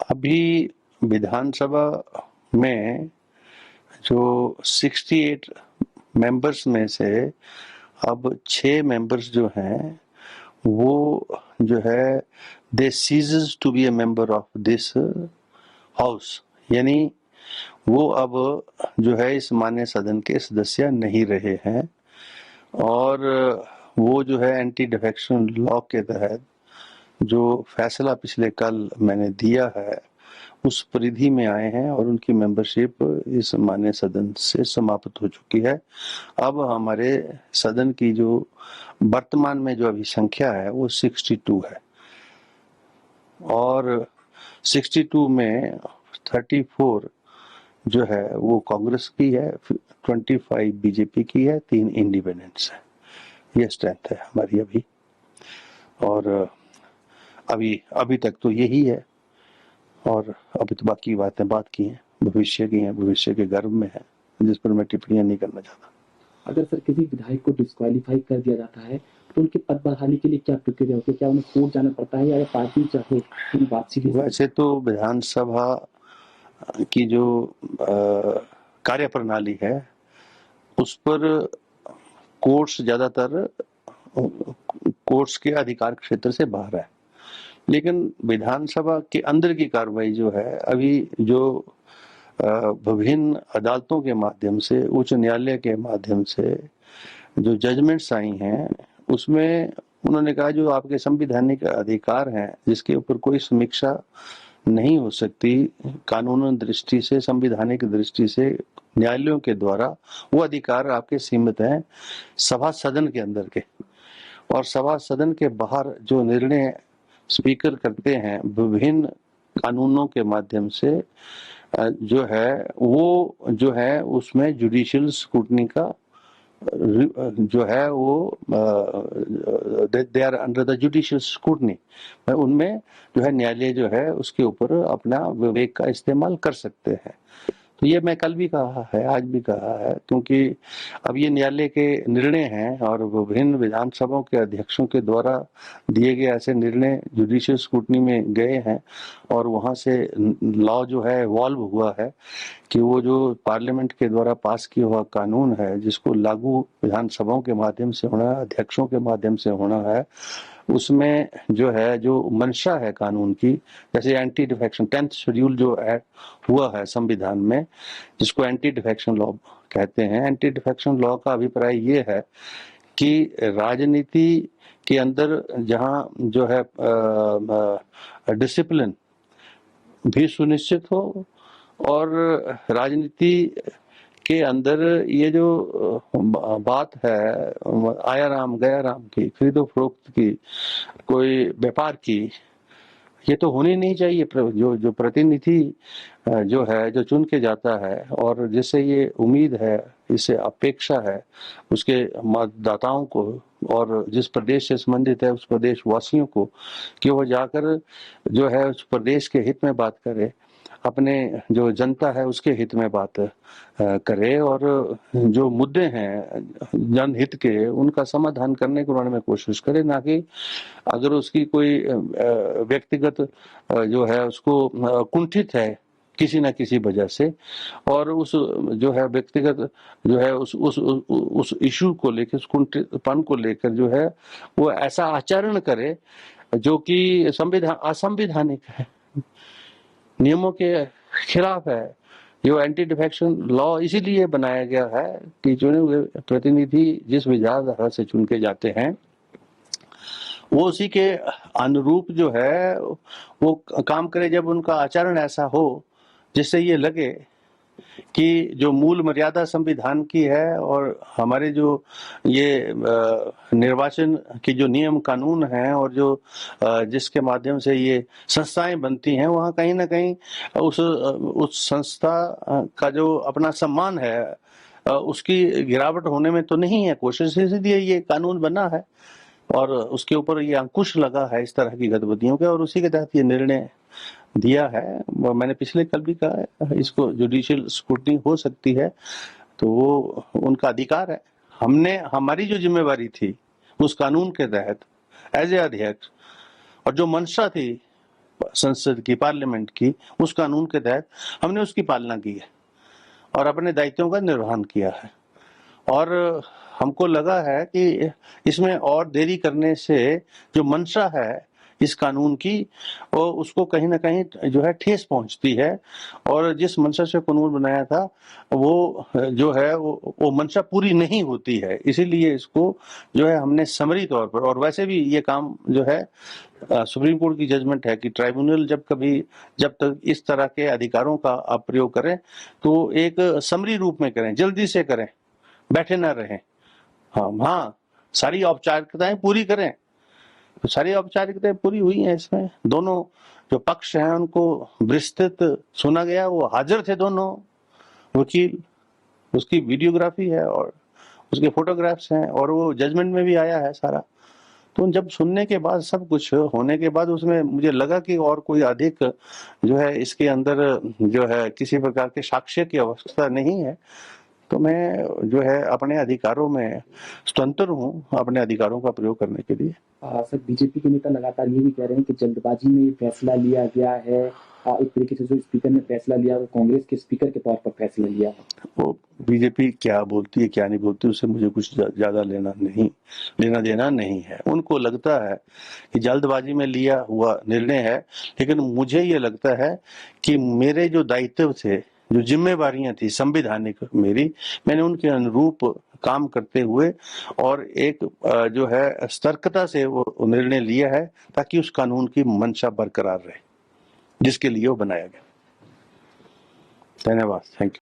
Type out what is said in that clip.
अभी विधानसभा में जो 68 मेंबर्स में से अब 6 मेंबर्स जो हैं वो जो है they ceases to be a member of this house, यानी वो अब जो है इस माननीय सदन के सदस्य नहीं रहे हैं और वो जो है एंटी डिफेक्शन लॉ के तहत जो फैसला पिछले कल मैंने दिया है उस परिधि में आए हैं और उनकी मेंबरशिप इस माननीय सदन से समाप्त हो चुकी है। अब हमारे सदन की जो वर्तमान में जो अभी संख्या है वो 62 है और 62 में 34 जो है वो कांग्रेस की है, 25 बीजेपी की है, 3 इंडिपेंडेंट्स है। ये स्ट्रेंथ है हमारी अभी और अभी तक तो यही है और अभी तो बाकी बात की हैं, भविष्य की हैं, भविष्य के गर्भ में है जिस पर मैं टिप्पणियां नहीं करना चाहता। अगर सर किसी विधायक को डिस्क्वालीफाई कर दिया जाता है तो उनके पद बहाली के लिए क्या प्रक्रिया होती है? क्या उन्हें कोर्ट जाना पड़ता है या पार्टी चाहे वापसी? वैसे तो विधानसभा की जो कार्य प्रणाली है उस पर कोर्ट्स ज्यादातर कोर्ट्स के अधिकार क्षेत्र से बाहर है, लेकिन विधानसभा के अंदर की कार्रवाई जो है अभी जो विभिन्न अदालतों के माध्यम से, उच्च न्यायालय के माध्यम से जो जजमेंट्स आई हैं उसमें उन्होंने कहा जो आपके संवैधानिक अधिकार हैं जिसके ऊपर कोई समीक्षा नहीं हो सकती कानून दृष्टि से, संवैधानिक दृष्टि से न्यायालयों के द्वारा, वो अधिकार आपके सीमित हैं सभा सदन के अंदर के, और सभा सदन के बाहर जो निर्णय स्पीकर करते हैं विभिन्न कानूनों के माध्यम से जो है वो जो है उसमें जुडिशियल स्क्रूटनी का जो है वो they are under the judicial scrutiny, उनमें जो है न्यायालय जो है उसके ऊपर अपना विवेक का इस्तेमाल कर सकते हैं। तो ये मैं कल भी कहा है, आज भी कहा है, क्योंकि अब ये न्यायालय के निर्णय हैं और विभिन्न विधानसभाओं के अध्यक्षों के द्वारा दिए गए ऐसे निर्णय जुडिशियल स्क्रूटनी में गए हैं और वहां से लॉ जो है इवॉल्व हुआ है कि वो जो पार्लियामेंट के द्वारा पास किया हुआ कानून है जिसको लागू विधानसभाओं के माध्यम से होना है, अध्यक्षों के माध्यम से होना है, उसमें जो है जो मंशा है कानून की, जैसे एंटी डिफेक्शन 10th शेड्यूल जो हुआ है संविधान में जिसको एंटी डिफेक्शन लॉ कहते हैं। एंटी डिफेक्शन लॉ का अभिप्राय ये है कि राजनीति के अंदर जहां जो है डिसिप्लिन भी सुनिश्चित हो और राजनीति के अंदर ये जो बात है आया राम गया राम की, खरीदो फरोख्त की, कोई व्यापार की, ये तो होनी नहीं चाहिए। जो प्रतिनिधि जो है जो चुन के जाता है और जिससे ये उम्मीद है, इससे अपेक्षा है उसके मतदाताओं को और जिस प्रदेश से संबंधित है उस प्रदेश वासियों को कि वो जाकर जो है उस प्रदेश के हित में बात करे, अपने जो जनता है उसके हित में बात करे और जो मुद्दे हैं जनहित के उनका समाधान करने की उन्होंने कोशिश करे, ना कि अगर उसकी कोई व्यक्तिगत जो है उसको कुंठित है किसी ना किसी वजह से और उस जो है व्यक्तिगत जो है उस इशू को लेकर, उस कुंठितपन को लेकर जो है वो ऐसा आचरण करे जो कि असंवैधानिक है, नियमों के खिलाफ है। जो एंटी डिफेक्शन लॉ इसीलिए बनाया गया है कि चुने हुए प्रतिनिधि जिस विचारधारा से चुन के जाते हैं वो उसी के अनुरूप जो है वो काम करे। जब उनका आचरण ऐसा हो जिससे ये लगे कि जो मूल मर्यादा संविधान की है और हमारे जो ये निर्वाचन की जो नियम कानून हैं और जो जिसके माध्यम से ये संस्थाएं बनती हैं वहाँ कहीं ना कहीं उस संस्था का जो अपना सम्मान है उसकी गिरावट होने में तो नहीं है कोशिश, इसलिए ये कानून बना है और उसके ऊपर ये अंकुश लगा है इस तरह की गतिविधियों के और उसी के तहत ये निर्णय दिया है। मैंने पिछले कल भी कहा है इसको जुडिशियल स्क्रूटनी हो सकती है तो वो उनका अधिकार है। हमारी जो जिम्मेवारी थी उस कानून के तहत एज ए अध्यक्ष और जो मंशा थी संसद की, पार्लियामेंट की, उस कानून के तहत हमने उसकी पालना की है और अपने दायित्वों का निर्वहन किया है। और हमको लगा है कि इसमें और देरी करने से जो मंशा है इस कानून की, वो उसको कहीं ना कहीं जो है ठेस पहुंचती है, और जिस मंशा से कानून बनाया था वो जो है वो मंशा पूरी नहीं होती है। इसीलिए इसको जो है हमने समरी तौर पर, और वैसे भी ये काम जो है सुप्रीम कोर्ट की जजमेंट है कि ट्राइब्यूनल जब तक इस तरह के अधिकारों का आप प्रयोग करें तो एक समरी रूप में करें, जल्दी से करें, बैठे ना रहें। हाँ, सारी औपचारिकताएं पूरी करें। तो सारी औपचारिकताएं पूरी हुई हैं। इसमें दोनों जो पक्ष हैं उनको विस्तृत सुना गया, वो हाजिर थे दोनों वकील, उसकी वीडियोग्राफी है और उसके फोटोग्राफ्स हैं, और वो जजमेंट में भी आया है सारा। तो जब सुनने के बाद, सब कुछ होने के बाद, उसमें मुझे लगा कि और कोई अधिक जो है इसके अंदर जो है किसी प्रकार के साक्ष्य की आवश्यकता नहीं है, तो मैं जो है अपने अधिकारों में स्वतंत्र हूँ अपने अधिकारों का प्रयोग करने के लिए। सर, बीजेपी के नेता लगातार ये भी कह रहे हैं कि जल्दबाजी में ये फैसला लिया गया है। एक तरीके से जो स्पीकर ने फैसला लिया वो कांग्रेस के स्पीकर के तौर पर फैसला लिया है। वो बीजेपी क्या बोलती है क्या नहीं बोलती उससे मुझे कुछ ज्यादा लेना देना नहीं है। उनको लगता है कि जल्दबाजी में लिया हुआ निर्णय है, लेकिन मुझे ये लगता है कि मेरे जो दायित्व थे, जो जिम्मेवारियां थी संवैधानिक मेरी, मैंने उनके अनुरूप काम करते हुए और एक जो है सतर्कता से वो निर्णय लिया है, ताकि उस कानून की मंशा बरकरार रहे जिसके लिए वो बनाया गया। धन्यवाद, थैंक यू।